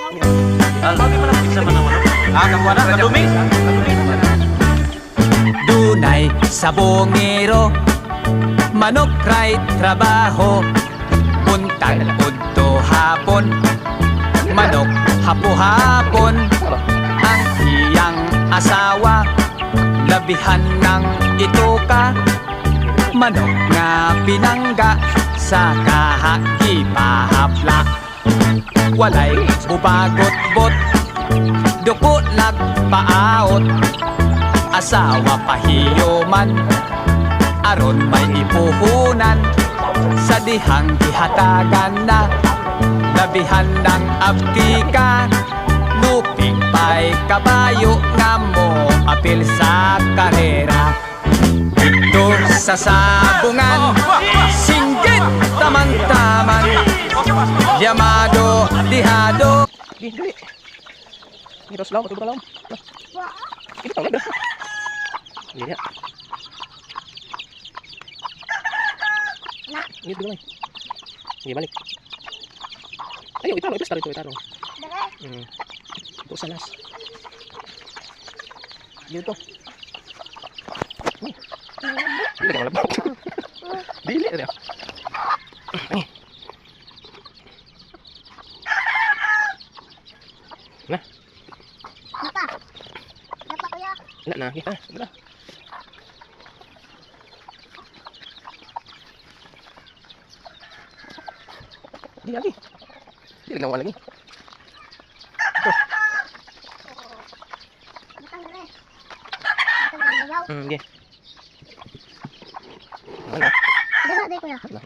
Albi man ang sa mga manok. Kakuha na, kadumi. Dunay sa bungiro, manok ray trabaho. Buntag udto hapon, manok hapo-hapon. Ang iyang asawa, labihan ng ituka. Manok nga pinangga sa kahagipahapla. Walay bubagot-bot, duko nagpaawot. Asawa pahiyoman, aron may ipuhunan. Sa dihang gihatagan na, labihan ng abtika. Luping pa'y kabayo nga mo apil sa karera. Dito sa sabungan, singgit tamang-tamang, yamado, dihado. Dili. Dito sa laom, matulog ka laom. Dito ka laom. Dili ya. Dito ka laom. Sige, balik. Ayaw, itarong. Ito, itarong. Ito sa las. Dito. Dili ka malapok. Dili ka. Ay. Na. Napa kuya. Wala na, kita. Wala. Di lagi. Di nagawa lagi. Ito. Matanggal. Okay. Ano? Dala day kuya. Wala.